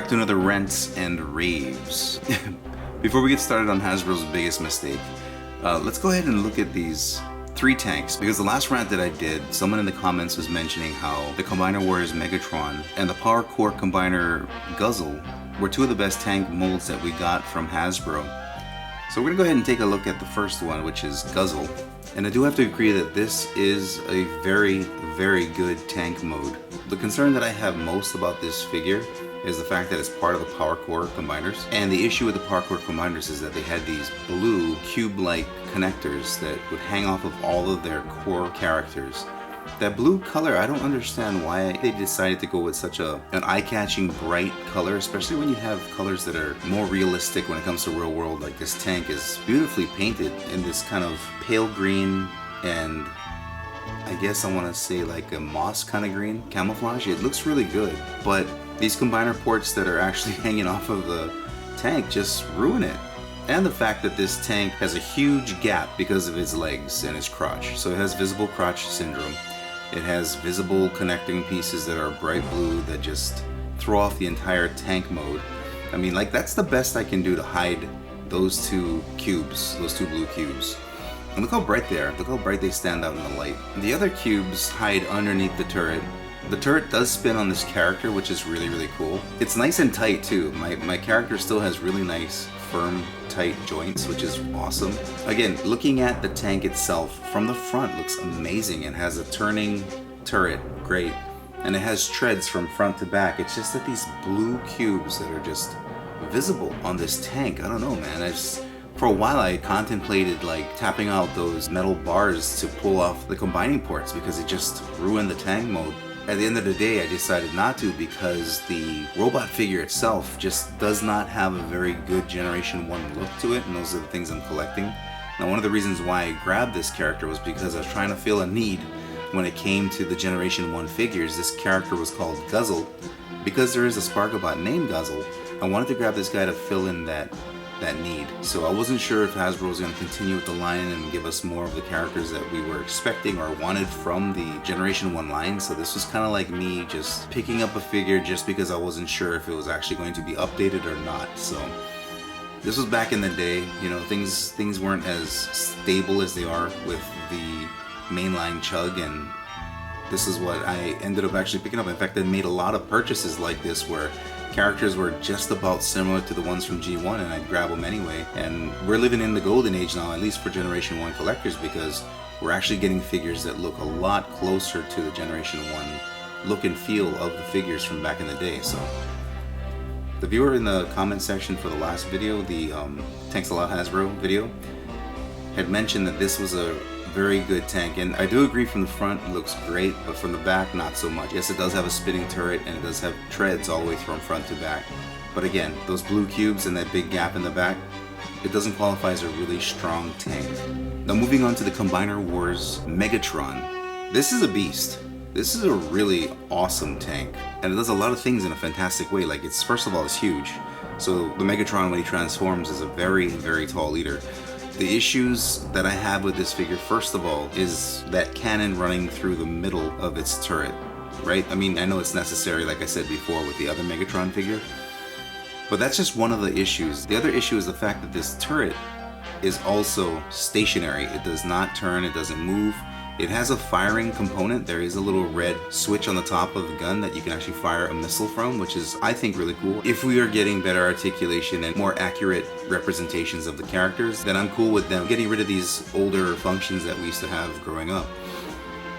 back to another Rants and Raves. Before we get started on Hasbro's biggest mistake, let's go ahead and look at these 3 tanks, because the last rant that I did, someone in the comments was mentioning how the Combiner Warriors Megatron and the Power Core Combiner Guzzle were 2 of the best tank molds that we got from Hasbro. So we're gonna go ahead and take a look at the first one, which is Guzzle. And I do have to agree that this is a very, very good tank mode. The concern that I have most about this figure is the fact that it's part of the Power Core Combiners. And the issue with the Power Core Combiners is that they had these blue cube-like connectors that would hang off of all of their core characters. That blue color, I don't understand why they decided to go with such an eye-catching bright color, especially when you have colors that are more realistic when it comes to real world. Like this tank is beautifully painted in this kind of pale green and I guess I want to say like a moss kind of green camouflage. It looks really good, but these combiner ports that are actually hanging off of the tank just ruin it. And the fact that this tank has a huge gap because of its legs and its crotch. So it has visible crotch syndrome. It has visible connecting pieces that are bright blue that just throw off the entire tank mode. I mean, like, that's the best I can do to hide those 2 cubes, those 2 blue cubes. And look how bright they are. Look how bright they stand out in the light. The other cubes hide underneath the turret. The turret does spin on this character, which is really, really cool. It's nice and tight too. My character still has really nice, firm, tight joints, which is awesome. Again, looking at the tank itself from the front looks amazing. It has a turning turret, great. And it has treads from front to back. It's just that these blue cubes that are just visible on this tank, I don't know, man. For a while I contemplated like tapping out those metal bars to pull off the combining ports because it just ruined the tank mode. At the end of the day, I decided not to because the robot figure itself just does not have a very good Generation 1 look to it, and those are the things I'm collecting. Now, one of the reasons why I grabbed this character was because I was trying to feel a need when it came to the Generation 1 figures. This character was called Guzzle. Because there is a Sparkabot named Guzzle, I wanted to grab this guy to fill in that need. So I wasn't sure if Hasbro was going to continue with the line and give us more of the characters that we were expecting or wanted from the Generation 1 line. So this was kind of like me just picking up a figure just because I wasn't sure if it was actually going to be updated or not. So this was back in the day, you know, things weren't as stable as they are with the mainline Chug, and this is what I ended up actually picking up. In fact, I made a lot of purchases like this where characters were just about similar to the ones from G1 and I'd grab them anyway. And we're living in the golden age now, at least for Generation 1 collectors, because we're actually getting figures that look a lot closer to the Generation 1 look and feel of the figures from back in the day. So the viewer in the comment section for the last video, the Thanks a Lot Hasbro video, had mentioned that this was a very good tank, and I do agree from the front it looks great, but from the back not so much. Yes, it does have a spinning turret and it does have treads all the way from front to back, but again, those blue cubes and that big gap in the back, it doesn't qualify as a really strong tank. Now moving on to the Combiner Wars Megatron. This is a beast. This is a really awesome tank, and it does a lot of things in a fantastic way. Like, it's, first of all, it's huge. So the Megatron, when he transforms, is a very, very tall leader. The issues that I have with this figure, first of all, is that cannon running through the middle of its turret, right? I mean, I know it's necessary, like I said before, with the other Megatron figure, but that's just one of the issues. The other issue is the fact that this turret is also stationary. It does not turn, it doesn't move. It has a firing component. There is a little red switch on the top of the gun that you can actually fire a missile from, which is, I think, really cool. If we are getting better articulation and more accurate representations of the characters, then I'm cool with them getting rid of these older functions that we used to have growing up.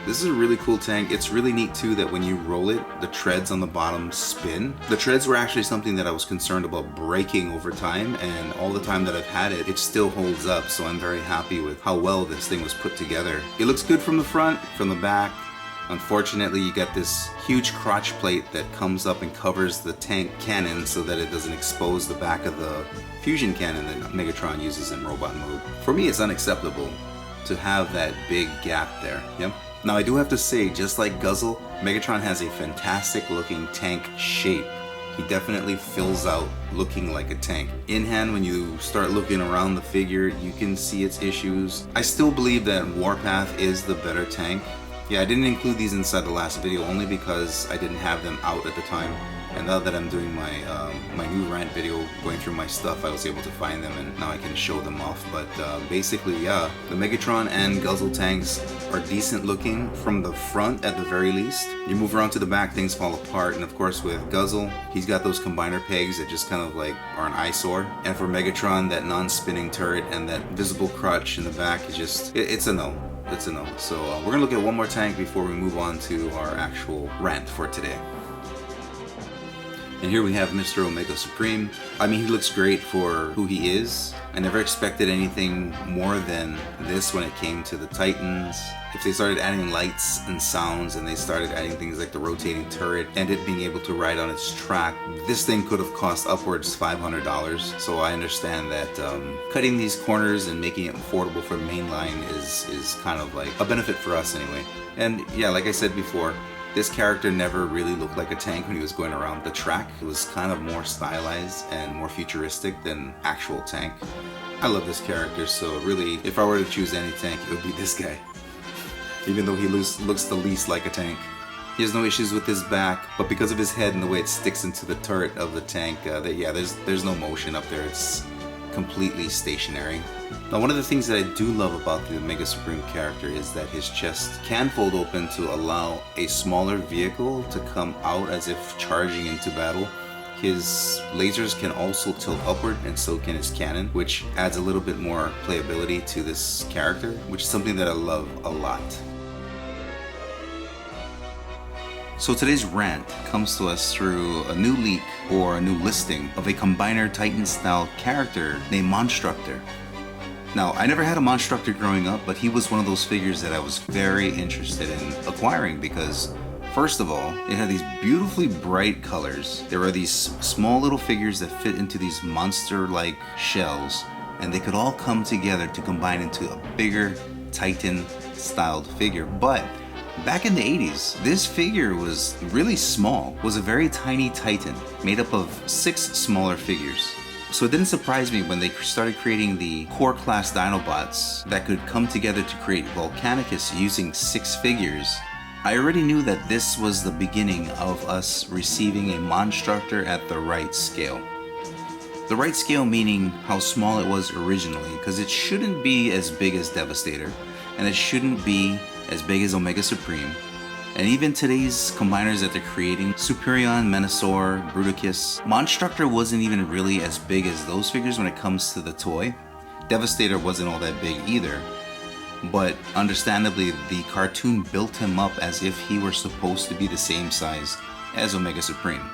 This is a really cool tank. It's really neat too that when you roll it, the treads on the bottom spin. The treads were actually something that I was concerned about breaking over time, and all the time that I've had it, it still holds up, so I'm very happy with how well this thing was put together. It looks good from the front, from the back. Unfortunately, you got this huge crotch plate that comes up and covers the tank cannon so that it doesn't expose the back of the fusion cannon that Megatron uses in robot mode. For me, it's unacceptable to have that big gap there. Yep. Now, I do have to say, just like Guzzle, Megatron has a fantastic looking tank shape. He definitely fills out looking like a tank. In hand, when you start looking around the figure, you can see its issues. I still believe that Warpath is the better tank. Yeah, I didn't include these inside the last video only because I didn't have them out at the time. And now that I'm doing my my new rant video, going through my stuff, I was able to find them, and now I can show them off. But basically, yeah, the Megatron and Guzzle tanks are decent looking from the front at the very least. You move around to the back, things fall apart. And of course with Guzzle, he's got those combiner pegs that just kind of like are an eyesore. And for Megatron, that non-spinning turret and that visible crutch in the back is just, it's a no. It's a no. So we're gonna look at one more tank before we move on to our actual rant for today. And here we have Mr. Omega Supreme. I mean, he looks great for who he is. I never expected anything more than this when it came to the Titans. If they started adding lights and sounds and they started adding things like the rotating turret and it being able to ride on its track, this thing could have cost upwards $500. So I understand that cutting these corners and making it affordable for the main line is kind of like a benefit for us anyway. And yeah, like I said before, this character never really looked like a tank when he was going around the track. It was kind of more stylized and more futuristic than actual tank. I love this character, so really, if I were to choose any tank, it would be this guy. Even though he looks the least like a tank. He has no issues with his back, but because of his head and the way it sticks into the turret of the tank, there's no motion up there. It's completely stationary. Now, one of the things that I do love about the Omega Supreme character is that his chest can fold open to allow a smaller vehicle to come out as if charging into battle. His lasers can also tilt upward, and so can his cannon, which adds a little bit more playability to this character, which is something that I love a lot. So today's rant comes to us through a new leak or a new listing of a Combiner Titan style character named Monstructor. Now, I never had a Monstructor growing up, but he was one of those figures that I was very interested in acquiring because, first of all, it had these beautifully bright colors. There were these small little figures that fit into these monster-like shells, and they could all come together to combine into a bigger Titan-styled figure. But back in the 80s, this figure was really small, was a very tiny Titan made up of 6 smaller figures. So it didn't surprise me when they started creating the core class Dinobots that could come together to create Volcanicus using 6 figures. I already knew that this was the beginning of us receiving a Monstructor at the right scale. The right scale meaning how small it was originally, because it shouldn't be as big as Devastator, and it shouldn't be as big as Omega Supreme. And even today's combiners that they're creating, Superion, Menasor, Bruticus, Monstructor wasn't even really as big as those figures when it comes to the toy. Devastator wasn't all that big either. But understandably, the cartoon built him up as if he were supposed to be the same size as Omega Supreme.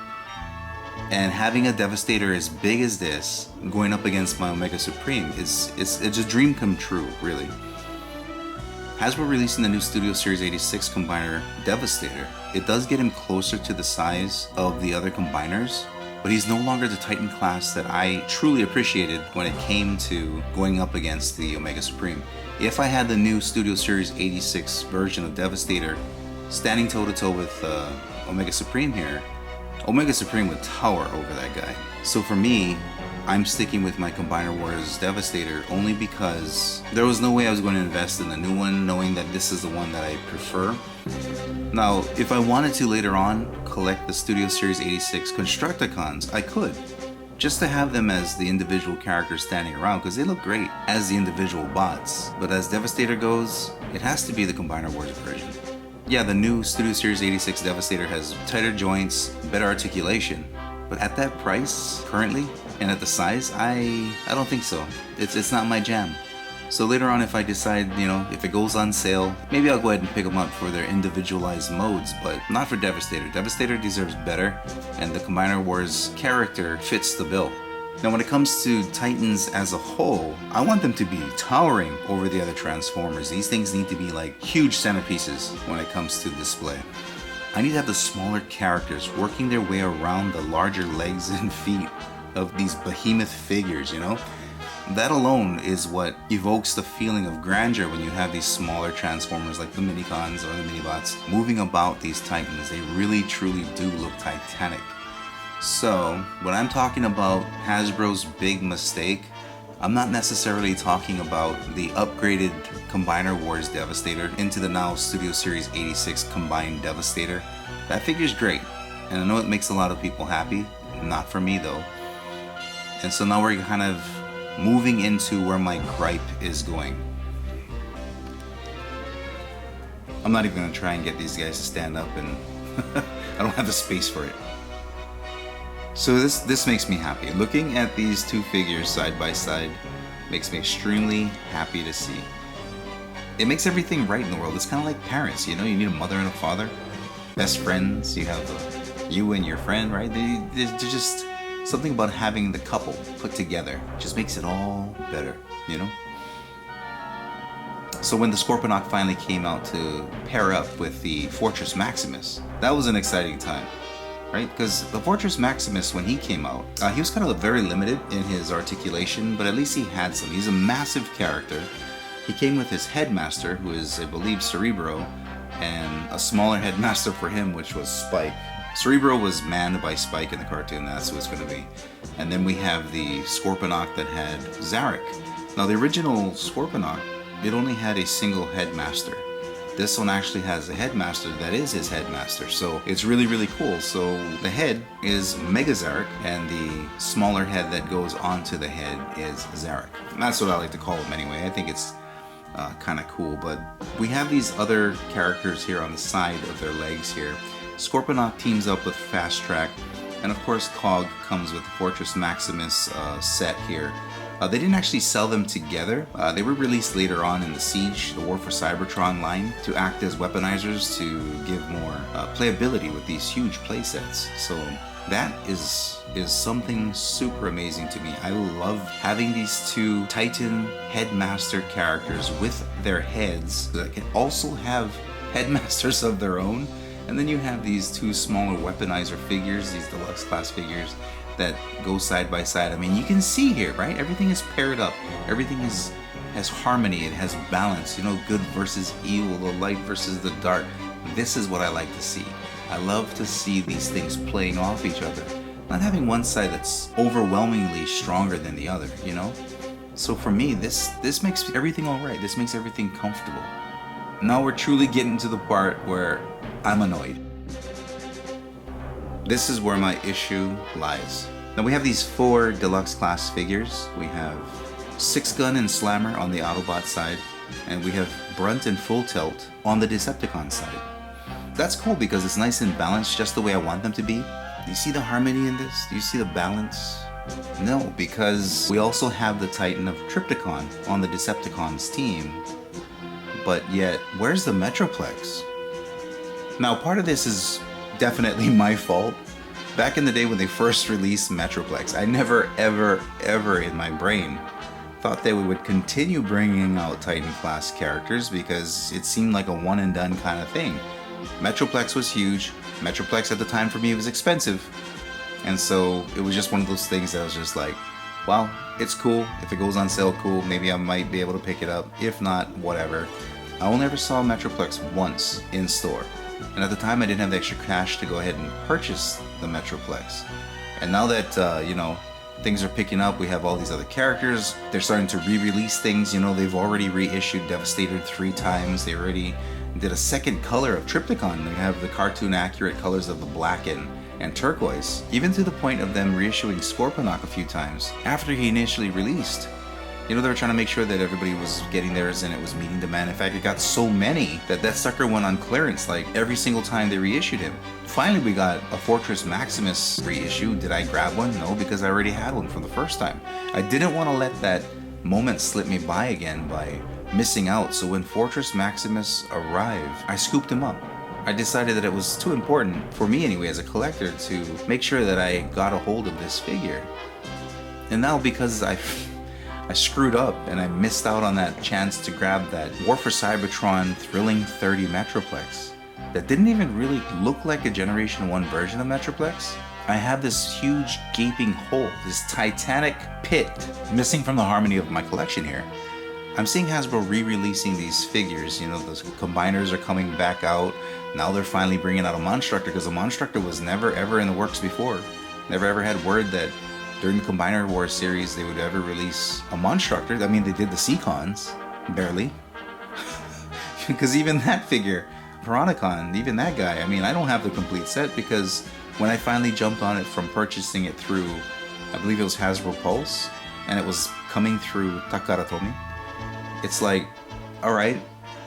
And having a Devastator as big as this, going up against my Omega Supreme, it's a dream come true, really. Hasbro releasing the new Studio Series 86 Combiner Devastator. It does get him closer to the size of the other combiners, but he's no longer the Titan class that I truly appreciated when it came to going up against the Omega Supreme. If I had the new Studio Series 86 version of Devastator standing toe-to-toe with Omega Supreme here, Omega Supreme would tower over that guy. So for me, I'm sticking with my Combiner Wars Devastator only because there was no way I was going to invest in the new one knowing that this is the one that I prefer. Now, if I wanted to later on collect the Studio Series 86 Constructicons, I could. Just to have them as the individual characters standing around because they look great as the individual bots. But as Devastator goes, it has to be the Combiner Wars version. Yeah, the new Studio Series 86 Devastator has tighter joints, better articulation, but at that price currently, and at the size, I don't think so. It's not my jam. So later on, if I decide, if it goes on sale, maybe I'll go ahead and pick them up for their individualized modes, but not for Devastator. Devastator deserves better, and the Combiner Wars character fits the bill. Now when it comes to Titans as a whole, I want them to be towering over the other Transformers. These things need to be like huge centerpieces when it comes to display. I need to have the smaller characters working their way around the larger legs and feet of these behemoth figures, That alone is what evokes the feeling of grandeur when you have these smaller Transformers like the Minicons or the Minibots moving about these Titans. They really truly do look titanic. So when I'm talking about Hasbro's big mistake, I'm not necessarily talking about the upgraded Combiner Wars Devastator into the now Studio Series 86 Combined Devastator. That figure's great. And I know it makes a lot of people happy, not for me though. And so now we're kind of moving into where my gripe is going. I'm not even gonna try and get these guys to stand up, and I don't have the space for it. So this makes me happy. Looking at these two figures side by side makes me extremely happy to see. It makes everything right in the world. It's kind of like parents, you know, you need a mother and a father, best friends, you have you and your friend, right? There's just something about having the couple put together. Just makes it all better, you know? So when the Scorponok finally came out to pair up with the Fortress Maximus, that was an exciting time. Right? Because the Fortress Maximus, when he came out, he was kind of very limited in his articulation, but at least he had some. He's a massive character. He came with his headmaster, who is, I believe, Cerebro, and a smaller headmaster for him, which was Spike. Cerebro was manned by Spike in the cartoon, that's who it's going to be. And then we have the Scorponok that had Zarek. Now, the original Scorponok, it only had a single headmaster. This one actually has a headmaster that is his headmaster, so it's really, really cool. So the head is Mega Zarek, and the smaller head that goes onto the head is Zarek. And that's what I like to call him anyway. I think it's kind of cool, but we have these other characters here on the side of their legs here. Scorponok teams up with Fast Track, and of course Cog comes with the Fortress Maximus set here. They didn't actually sell them together. They were released later on in the Siege, the War for Cybertron line, to act as weaponizers to give more playability with these huge playsets. So that is something super amazing to me. I love having these two Titan Headmaster characters with their heads that can also have headmasters of their own. And then you have these two smaller weaponizer figures, these deluxe class figures, that go side by side. I mean, you can see here, right? Everything is paired up. Everything has harmony. It has balance. You know, good versus evil, the light versus the dark. This is what I like to see. I love to see these things playing off each other. Not having one side that's overwhelmingly stronger than the other, you know? So for me, this makes everything all right. This makes everything comfortable. Now we're truly getting to the part where I'm annoyed. This is where my issue lies. Now we have these 4 deluxe class figures. We have 6-Gun and Slammer on the Autobot side, and we have Brunt and Full Tilt on the Decepticon side. That's cool because it's nice and balanced just the way I want them to be. Do you see the harmony in this? Do you see the balance? No, because we also have the Titan of Trypticon on the Decepticons team, but yet, where's the Metroplex? Now part of this is definitely my fault. Back in the day when they first released Metroplex, I never ever in my brain thought that we would continue bringing out Titan class characters because it seemed like a one and done kind of thing. Metroplex was huge. Metroplex at the time for me was expensive, and so it was just one of those things that I was just like, well, it's cool. If it goes on sale, cool. Maybe I might be able to pick it up. If not, whatever. I only ever saw Metroplex once in store. And at the time, I didn't have the extra cash to go ahead and purchase the Metroplex. And now that, you know, things are picking up, we have all these other characters. They're starting to re-release things. You know, they've already reissued Devastator 3 times. They already did a second color of Trypticon. They have the cartoon accurate colors of the black and turquoise. Even to the point of them reissuing Scorponok a few times after he initially released. You know, they were trying to make sure that everybody was getting theirs and it was meeting demand. In fact, it got so many that sucker went on clearance like every single time they reissued him. Finally, we got a Fortress Maximus reissue. Did I grab one? No, because I already had one from the first time. I didn't want to let that moment slip me by again by missing out. So when Fortress Maximus arrived, I scooped him up. I decided that it was too important, for me anyway, as a collector, to make sure that I got a hold of this figure. And now because I screwed up and I missed out on that chance to grab that War for Cybertron Thrilling 30 Metroplex that didn't even really look like a Generation 1 version of Metroplex. I have this huge gaping hole, this titanic pit missing from the harmony of my collection here. I'm seeing Hasbro re-releasing these figures. You know, those combiners are coming back out. Now they're finally bringing out a Monstructor, because a Monstructor was never ever in the works before. Never ever had word that during the Combiner Wars series they would ever release a Monstructor. I mean, they did the Seacons, barely. Because even that figure, Piranacon, even that guy, I mean, I don't have the complete set because when I finally jumped on it from purchasing it through, I believe it was Hasbro Pulse, and it was coming through Takaratomi, it's like, alright,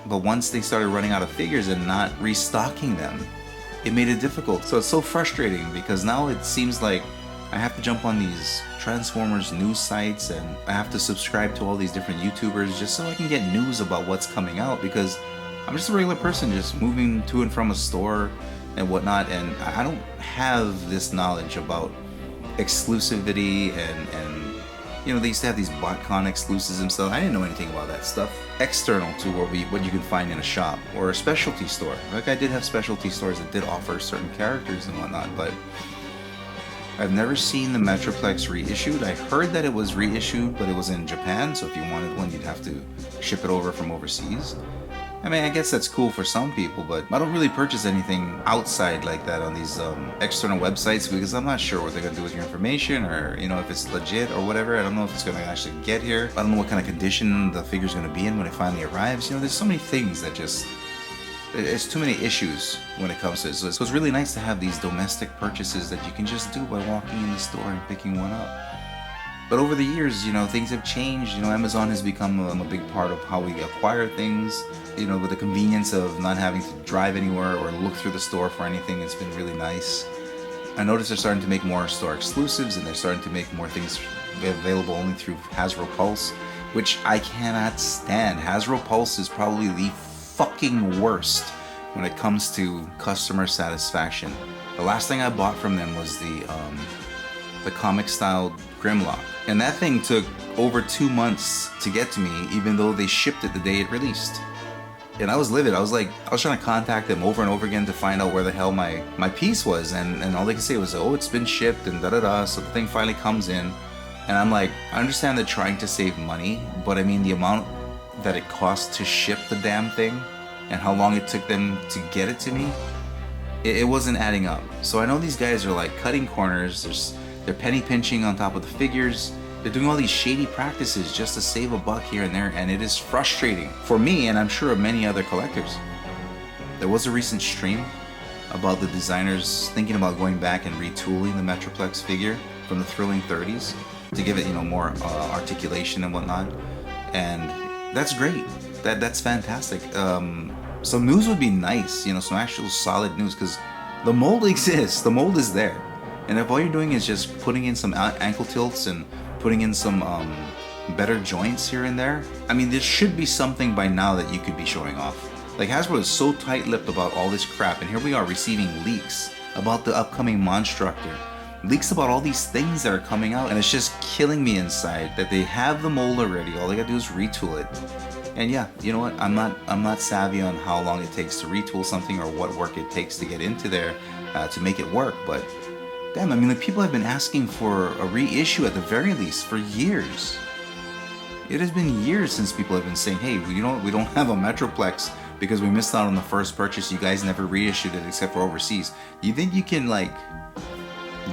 but once they started running out of figures and not restocking them, it made it difficult. So it's so frustrating because now it seems like I have to jump on these Transformers news sites and I have to subscribe to all these different YouTubers just so I can get news about what's coming out, because I'm just a regular person just moving to and from a store and whatnot, and I don't have this knowledge about exclusivity and you know, they used to have these BotCon exclusives and stuff. I didn't know anything about that stuff external to what you can find in a shop or a specialty store. Like, I did have specialty stores that did offer certain characters and whatnot, but I've never seen the Metroplex reissued. I heard that it was reissued, but it was in Japan, so if you wanted one, you'd have to ship it over from overseas. I mean, I guess that's cool for some people, but I don't really purchase anything outside like that on these external websites because I'm not sure what they're going to do with your information, or, you know, if it's legit or whatever. I don't know if it's going to actually get here. I don't know what kind of condition the figure's going to be in when it finally arrives. You know, there's so many things that just... There's too many issues when it comes to it. So it's really nice to have these domestic purchases that you can just do by walking in the store and picking one up. But over the years, you know, things have changed. You know, Amazon has become a big part of how we acquire things. You know, with the convenience of not having to drive anywhere or look through the store for anything, it's been really nice. I noticed they're starting to make more store exclusives, and they're starting to make more things available only through Hasbro Pulse, which I cannot stand. Hasbro Pulse is probably the fucking worst when it comes to customer satisfaction. The last thing I bought from them was the comic style Grimlock, and that thing took over 2 months to get to me, even though they shipped it the day it released. And I was livid. I was trying to contact them over and over again to find out where the hell my piece was, and all they could say was, oh, it's been shipped and da-da-da. So the thing finally comes in, and I'm like, I understand they're trying to save money, but I mean, the amount that it cost to ship the damn thing and how long it took them to get it to me, it wasn't adding up. So I know these guys are like cutting corners. They're penny pinching on top of the figures. They're doing all these shady practices just to save a buck here and there, and it is frustrating for me, and I'm sure many other collectors. There was a recent stream about the designers thinking about going back and retooling the Metroplex figure from the Thrilling 30s to give it, you know, more articulation and whatnot, and that's great. That's fantastic. Some news would be nice, you know, some actual solid news, because the mold exists. The mold is there. And if all you're doing is just putting in some ankle tilts and putting in some better joints here and there, I mean, there should be something by now that you could be showing off. Like, Hasbro is so tight-lipped about all this crap, and here we are receiving leaks about the upcoming Monstructor. Leaks about all these things that are coming out, and it's just killing me inside that they have the mold already. All they gotta do is retool it. And yeah, you know what? I'm not savvy on how long it takes to retool something or what work it takes to get into there to make it work, but damn, I mean, like, people have been asking for a reissue at the very least for years. It has been years since people have been saying, hey, we don't have a Metroplex because we missed out on the first purchase. You guys never reissued it except for overseas. Do you think you can, like,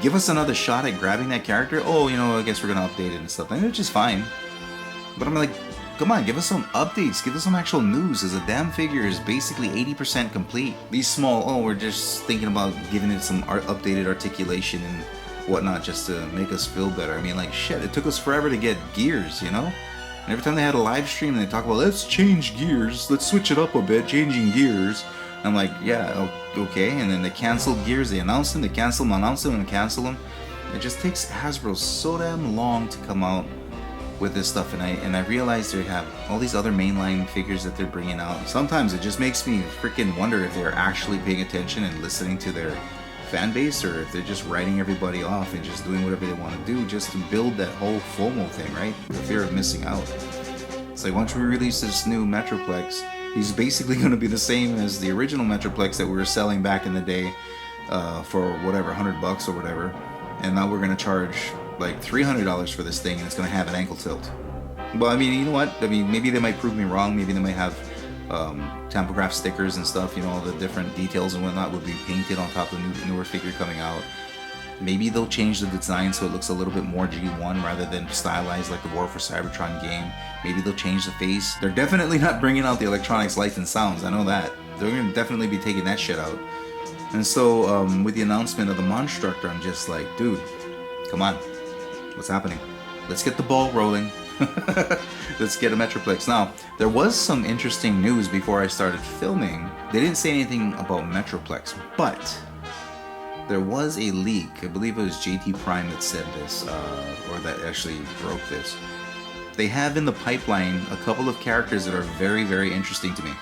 give us another shot at grabbing that character? Oh, you know, I guess we're gonna update it and stuff, and it's just fine. But I'm like, come on, give us some updates, give us some actual news, as a damn figure is basically 80% complete. These small, oh, we're just thinking about giving it some updated articulation and whatnot just to make us feel better. I mean, like, shit, it took us forever to get gears, you know? And every time they had a live stream and they talk about, let's change gears, let's switch it up a bit, changing gears. I'm like, yeah, okay, and then they canceled gears, they announced them, they canceled them, announced them, and cancel them. It just takes Hasbro so damn long to come out with this stuff, and I realize they have all these other mainline figures that they're bringing out. Sometimes it just makes me freaking wonder if they're actually paying attention and listening to their fan base, or if they're just writing everybody off and just doing whatever they want to do just to build that whole FOMO thing, right? The fear of missing out. It's like, once we release this new Metroplex, he's basically going to be the same as the original Metroplex that we were selling back in the day for whatever, $100 or whatever, and now we're going to charge like $300 for this thing, and it's going to have an ankle tilt. But I mean, you know what? I mean, maybe they might prove me wrong. Maybe they might have tampograph stickers and stuff. You know, all the different details and whatnot will be painted on top of the newer figure coming out. Maybe they'll change the design so it looks a little bit more G1 rather than stylized like the War for Cybertron game. Maybe they'll change the face. They're definitely not bringing out the electronics, lights, and sounds. I know that. They're going to definitely be taking that shit out. And so with the announcement of the Monstructor, I'm just like, dude, come on, what's happening? Let's get the ball rolling. Let's get a Metroplex. Now, there was some interesting news before I started filming. They didn't say anything about Metroplex, but there was a leak. I believe it was JT Prime that said this, or that actually broke this. They have in the pipeline a couple of characters that are very, very interesting to me.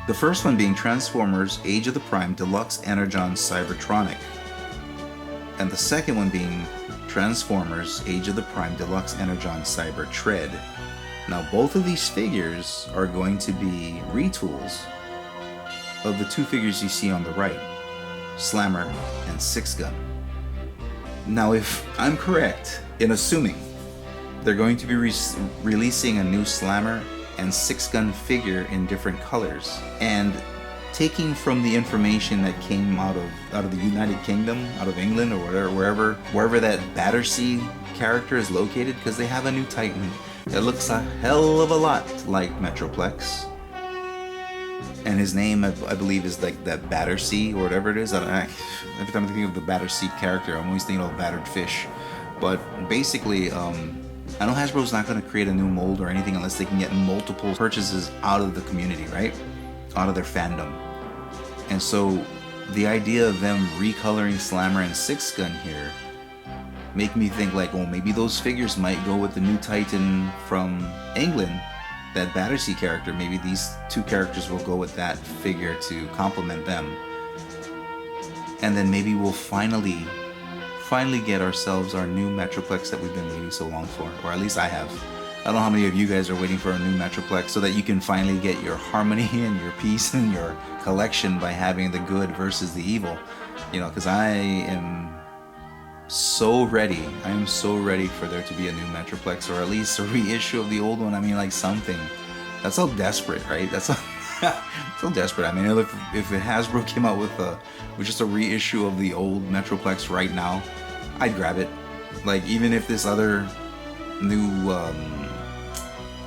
The first one being Transformers Age of the Prime Deluxe Energon Cybertronic. And the second one being Transformers Age of the Prime Deluxe Energon Cybertread. Now both of these figures are going to be retools of the two figures you see on the right, Slammer and Six Gun. Now if I'm correct in assuming they're going to be releasing a new Slammer and Six Gun figure in different colors, and taking from the information that came out of the United Kingdom, out of England or whatever, wherever that Battersea character is located, because they have a new Titan that looks a hell of a lot like Metroplex, and his name I believe is like that Battersea or whatever it is. Every time I think of the Battersea character, I'm always thinking of battered fish. But basically, I know Hasbro's not going to create a new mold or anything unless they can get multiple purchases out of the community, right? Out of their fandom. And so the idea of them recoloring Slammer and Six Gun here make me think like, well, maybe those figures might go with the new Titan from England, that Battersea character. Maybe these two characters will go with that figure to complement them. And then maybe we'll finally get ourselves our new Metroplex that we've been waiting so long for, or at least I have. I don't know how many of you guys are waiting for a new Metroplex so that you can finally get your harmony and your peace in your collection by having the good versus the evil. You know, because I am so ready. I am so ready for there to be a new Metroplex, or at least a reissue of the old one. I mean, like something. That's so desperate, right? That's so desperate. I mean, if Hasbro came out with just a reissue of the old Metroplex right now, I'd grab it. Like, even if this other new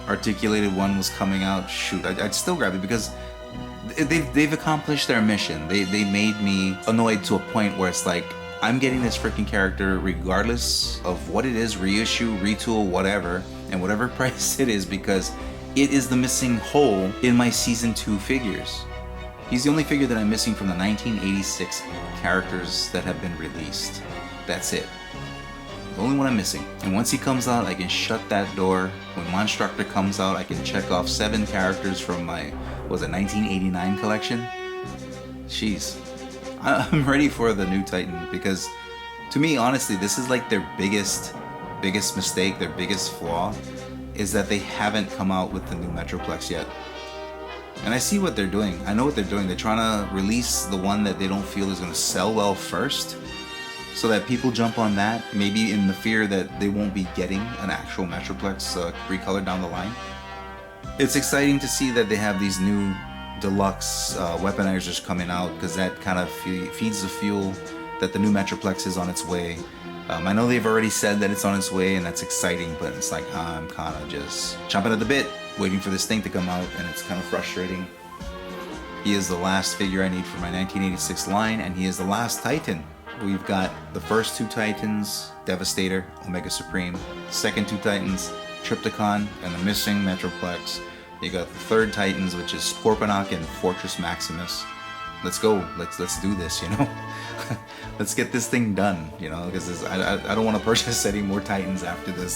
articulated one was coming out, shoot, I'd still grab it, because they've accomplished their mission. They made me annoyed to a point where it's like, I'm getting this freaking character regardless of what it is, reissue, retool, whatever, and whatever price it is, because it is the missing hole in my Season 2 figures. He's the only figure that I'm missing from the 1986 characters that have been released. That's it. The only one I'm missing. And once he comes out, I can shut that door. When Monstructor comes out, I can check off 7 characters from my, was it 1989 collection? Jeez. I'm ready for the new Titan, because to me, honestly, this is like their biggest mistake, their biggest flaw, is that they haven't come out with the new Metroplex yet. And I see what they're doing. I know what they're doing. They're trying to release the one that they don't feel is going to sell well first, so that people jump on that, maybe in the fear that they won't be getting an actual Metroplex recolored down the line. It's exciting to see that they have these new deluxe weaponizers coming out, because that kind of feeds the fuel that the new Metroplex is on its way. I know they've already said that it's on its way, and that's exciting, but it's like I'm kind of just chomping at the bit, waiting for this thing to come out, and it's kind of frustrating. He is the last figure I need for my 1986 line, and he is the last Titan. We've got the first 2 Titans, Devastator, Omega Supreme, second 2 Titans, Trypticon, and the missing Metroplex. You got the third Titans, which is Scorponok and Fortress Maximus. Let's go. Let's do this, you know? Let's get this thing done, you know, because I don't want to purchase any more Titans after this.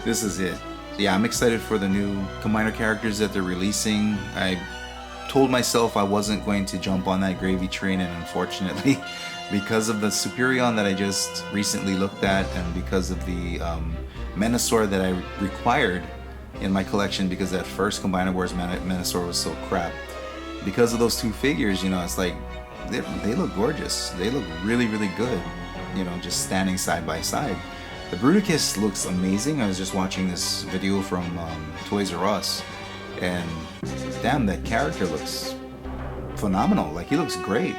This is it. So yeah, I'm excited for the new Combiner characters that they're releasing. I told myself I wasn't going to jump on that gravy train, and unfortunately, because of the Superion that I just recently looked at, and because of the Menasor that I required in my collection, because that first Combiner Wars Menasor was so crap, because of those 2 figures, you know, it's like, they look gorgeous. They look really, really good, you know, just standing side by side. The Bruticus looks amazing. I was just watching this video from Toys R Us, and damn, that character looks phenomenal. Like, he looks great.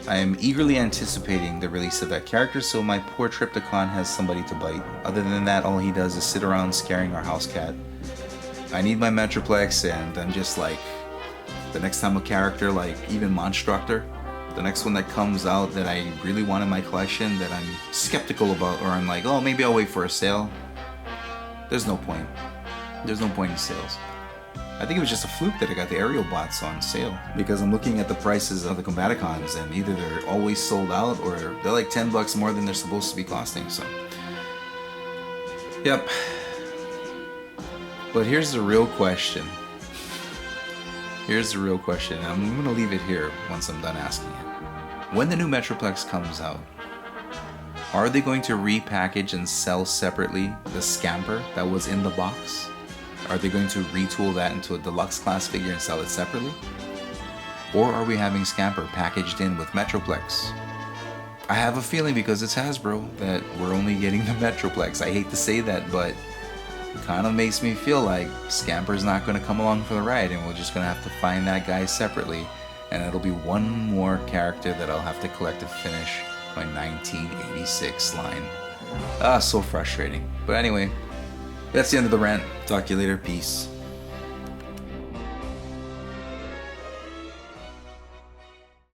I am eagerly anticipating the release of that character, so my poor Trypticon has somebody to bite. Other than that, all he does is sit around scaring our house cat. I need my Metroplex, and I'm just like, the next time a character like even Monstructor, the next one that comes out that I really want in my collection that I'm skeptical about, or I'm like, oh, maybe I'll wait for a sale. There's no point. There's no point in sales. I think it was just a fluke that I got the aerial bots on sale, because I'm looking at the prices of the Combaticons and either they're always sold out or they're like $10 more than they're supposed to be costing. So, yep. But here's the real question. Here's the real question, and I'm gonna leave it here once I'm done asking it. When the new Metroplex comes out, are they going to repackage and sell separately the Scamper that was in the box? Are they going to retool that into a deluxe class figure and sell it separately? Or are we having Scamper packaged in with Metroplex? I have a feeling, because it's Hasbro, that we're only getting the Metroplex. I hate to say that, but it kind of makes me feel like Scamper's not going to come along for the ride, and we're just going to have to find that guy separately, and it'll be one more character that I'll have to collect to finish my 1986 line. So frustrating. But anyway, that's the end of the rant. Talk to you later. Peace.